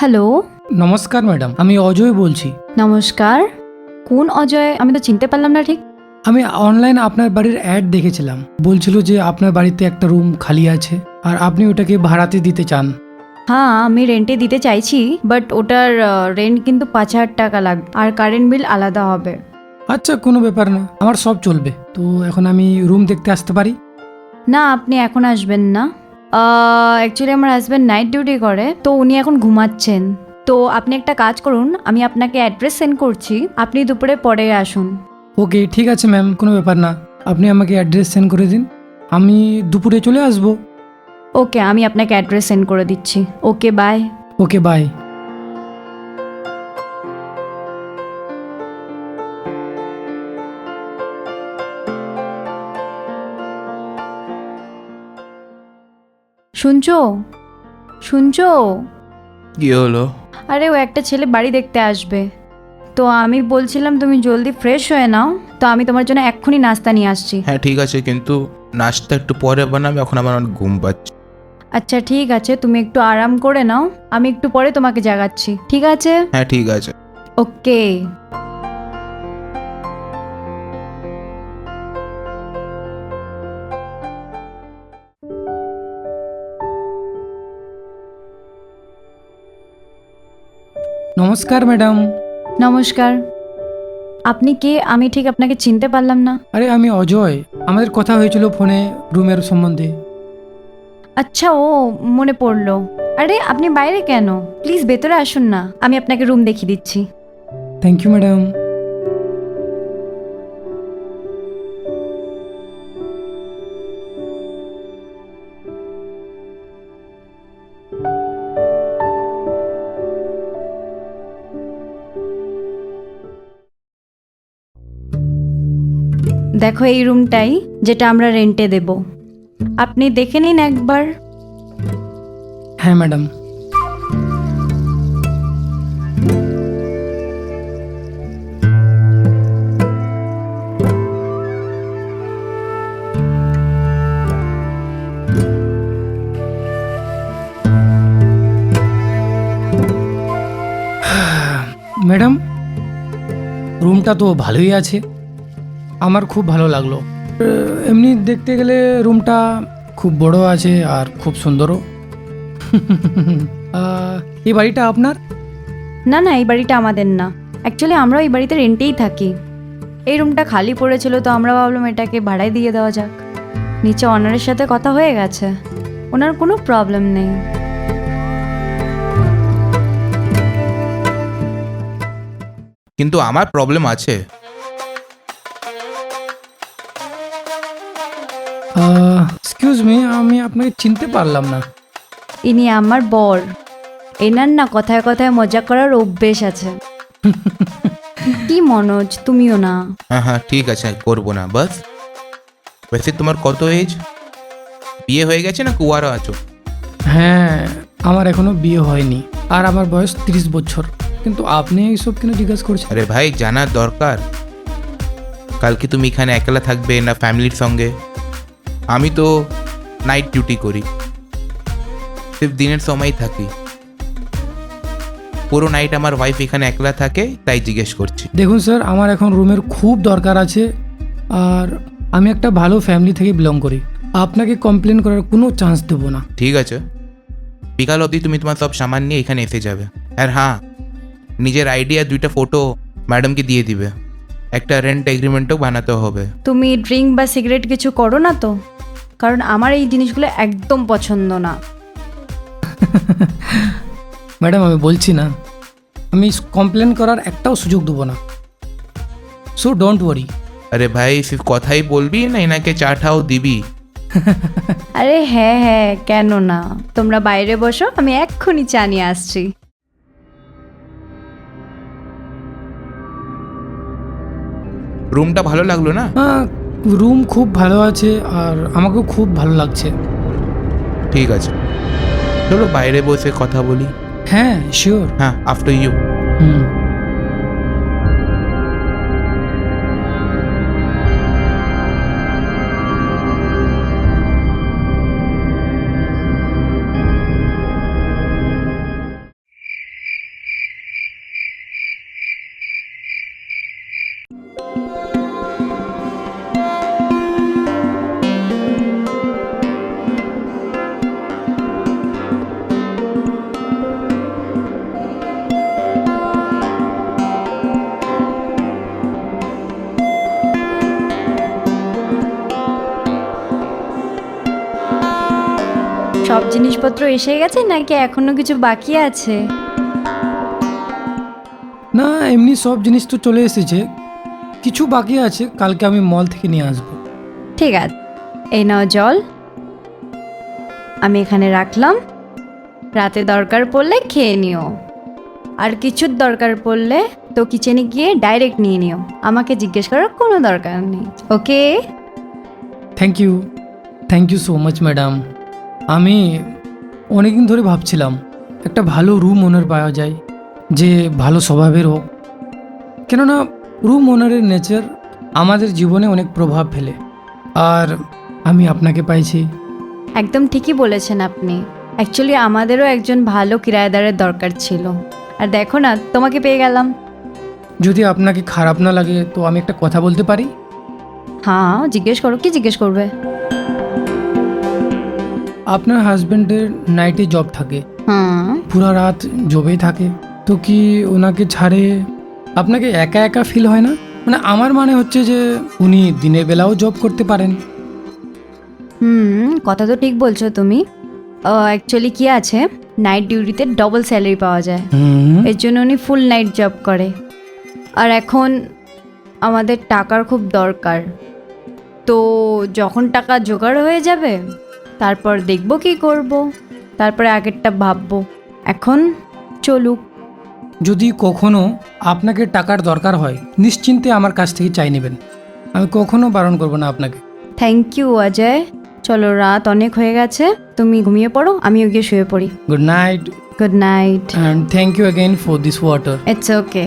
Hello. নমস্কার madam, আমি অজয় বলছি। নমস্কার। কোন অজয়? আমি তো চিনতে পারলাম না ঠিক। আমি অনলাইনে আপনার বাড়ির অ্যাড দেখেছিলাম, বলছিল যে আপনার বাড়িতে একটা রুম খালি আছে আর আপনি ওটাকে ভাড়াতে দিতে চান। হ্যাঁ, আমি রেন্টে দিতে চাইছি, বাট ওটার রেন্ট কিন্তু 5,000 টাকা লাগবে আর কারেন্ট বিল আলাদা হবে। আচ্ছা, কোনো ব্যাপার না, আমার সব চলবে। তো এখন আমি রুম দেখতে আসতে পারি? না, আপনি এখন আসবেন না। অ্যাকচুয়ালি আমার হাজব্যান্ড নাইট ডিউটি করে, তো উনি এখন ঘুমাচ্ছেন। তো আপনি একটা কাজ করুন, আমি আপনাকে অ্যাড্রেস সেন্ড করছি, আপনি দুপুরে পরে আসুন। ওকে, ঠিক আছে ম্যাম, কোনো ব্যাপার না। আপনি আমাকে অ্যাড্রেস সেন্ড করে দিন, আমি দুপুরে চলে আসবো। ওকে, আমি আপনাকে অ্যাড্রেস সেন্ড করে দিচ্ছি। Okay, bye. Okay, bye. শুনছো? শুনছো? কি হলো? আরে ও একটা ছেলে বাড়ি দেখতে আসবে, তো আমি বলছিলাম তুমি জলদি ফ্রেশ হয়ে নাও, তো আমি তোমার জন্য এক্ষুনি নাস্তা নিয়ে আসছি। হ্যাঁ ঠিক আছে, কিন্তু নাস্তা একটু পরে বানাবে, এখন আমার অনেক ঘুম পাচ্ছে। আচ্ছা ঠিক আছে, তুমি একটু আরাম করে নাও, আমি একটু পরে তোমাকে জাগাচ্ছি, ঠিক আছে? হ্যাঁ ঠিক আছে। ওকে। নমস্কার ম্যাডাম। নমস্কার। আপনি কে? আমি ঠিক আপনাকে চিনতে পারলাম না। আরে আমি অজয়, আমাদের কথা হয়েছিল ফোনে রুমের সম্বন্ধে। আচ্ছা, ও মনে পড়লো। আরে আপনি বাইরে কেন? প্লিজ ভেতরে আসুন না, আমি আপনাকে রুম দেখিয়ে দিচ্ছি। Thank you madam. দেখো, এই রুমটাই যেটা আমরা রেন্টে দেব, আপনি দেখে নিন একবার। হ্যাঁ ম্যাডাম। ম্যাডাম, রুমটা তো ভালোই আছে, আমার খুব ভালো লাগলো। এমনি দেখতে গেলে রুমটা খুব বড় আছে আর খুব সুন্দরও। এই বাড়িটা আপনার? না না, এই বাড়িটা আমাদের না, অ্যাকচুয়ালি আমরা এই বাড়িতে রেন্টেই থাকি। এই রুমটা খালি পড়েছিল, তো আমরা ভাবলাম এটাকে ভাড়ায় দিয়ে দেওয়া যাক। নিচে অনারের সাথে কথা হয়ে গেছে, ওনার কোনো প্রবলেম নেই। কিন্তু আমার প্রবলেম আছে। এক্সকিউজ মি, আমি আপনাকে চিনতে পারলাম না। ইনি আমার বর। এনার না কথায় কথায় মজা করার অভ্যেস আছে। কি মনোজ, তুমিও না। হ্যাঁ হ্যাঁ ঠিক আছে, করবো না বাস। वैसे তোমার কত এজ? বিয়ে হয়ে গেছে না কুয়ারা আছো? হ্যাঁ, আমার এখনো বিয়ে হয়নি আর আমার বয়স 30 বছর। কিন্তু আপনি এইসব কেন জিজ্ঞাসা করছেন? আরে ভাই, জানার দরকার। কালকে তুমি এখানে একলা থাকবে না ফ্যামিলির সঙ্গে? আমি তো নাইট ডিউটি করি, সির্ফ দিনের সময়ই থাকি। পুরো নাইট আমার ওয়াইফ এখানে একলা থাকে, তাই জিজ্ঞেস করছি। দেখুন স্যার, আমার এখন রুমের খুব দরকার আছে আর আমি একটা ভালো ফ্যামিলি থেকে বিলং করি। আপনাকে কমপ্লেন করার কোনো চান্স দেবো না। ঠিক আছে, বিকাল অবধি তুমি তোমার সব সামান নিয়ে এখানে এসে যাবে। আর হ্যাঁ, নিজের আইডিয়া 2টা ফটো ম্যাডামকে দিয়ে দিবে। একটা রেন্ট এগ্রিমেন্টও বানাতে হবে। তুমি ড্রিঙ্ক বা সিগারেট কিছু করো না তো? কারণ আমার এই জিনিসগুলো একদম পছন্দ না। ম্যাডাম, আমি বলছি না, আমি কমপ্লেন করার একটাও সুযোগ দেবো না, সো ডোন্ট ওয়ারি। আরে ভাই, সির্ফ কথাই বলবি না এনাকে চাটাও দিবি? আরে হ্যাঁ হ্যাঁ, কেন না, তোমরা বাইরে বসো, আমি এক্ষুনি চা নিয়ে আসছি। রুমটা ভালো লাগলো না? রুম খুব ভালো আছে আর আমাকেও খুব ভালো লাগছে। ঠিক আছে, চলো বাইরে বসে কথা বলি। হ্যাঁ শিওর। হ্যাঁ, আফটার ইউ। হুম। সব জিনিসপত্র এসে গেছে নাকি এখনো কিছু বাকি আছে? না, এমনি সব জিনিস তো চলে এসেছে, কিছু বাকি আছে, কালকে আমি মল থেকে নিয়ে আসবো। ঠিক আছে, এই নাও জল, আমি এখানে রাখলাম। রাতে দরকার পড়লে খেয়ে নিও, আর কিছুর দরকার পড়লে তো কিচেনে গিয়ে ডাইরেক্ট নিয়ে নিও, আমাকে জিজ্ঞেস করার কোনো দরকার নেই। Okay? Thank you so much madam. আমি অনেকদিন ধরে ভাবছিলাম একটা ভালো রুম ওনার পাওয়া যায়, যে ভালো স্বভাবের হোক, কেননা রুম ওনারের নেচার আমাদের জীবনে অনেক প্রভাব ফেলে, আর আমি আপনাকে পাইছি। একদম ঠিকই বলেছেন আপনি। অ্যাকচুয়ালি আমাদেরও একজন ভালো কিরায়েদারের দরকার ছিল, আর দেখো না, তোমাকে পেয়ে গেলাম। যদি আপনাকে খারাপ না লাগে তো আমি একটা কথা বলতে পারি? হ্যাঁ, জিজ্ঞেস করো, কি জিজ্ঞেস করবে? আপনার হাজব্যান্ডের নাইটে জব থাকে, হ্যাঁ। পুরা রাত জবেই থাকে, তো কি ওনাকে ছাড়ে আপনাকে একা একা ফিল হয় না? মানে আমার মানে হচ্ছে যে উনি দিনের বেলাও জব করতে পারেন। কথা তো ঠিক বলছো তুমি। অ্যাকচুয়ালি কি আছে, নাইট ডিউটিতে ডবল স্যালারি পাওয়া যায়, এর জন্য উনি ফুল নাইট জব করে। আর এখন আমাদের টাকার খুব দরকার, তো যখন টাকা জোগাড় হয়ে যাবে তারপর দেখব কি করব, তারপরে আগেরটা ভাববো। এখন চলুক। যদি কখনো আপনাকে টাকার দরকার হয় নিশ্চিন্তে আমার কাছ থেকে চাই নেবেন, আমি কখনো বারণ করব না আপনাকে। Thank you Ajay. চলো, রাত অনেক হয়ে গেছে, তুমি ঘুমিয়ে পড়ো, আমিও গিয়ে শুয়ে পড়ি। Good night good night. And thank you again for this water. It's okay.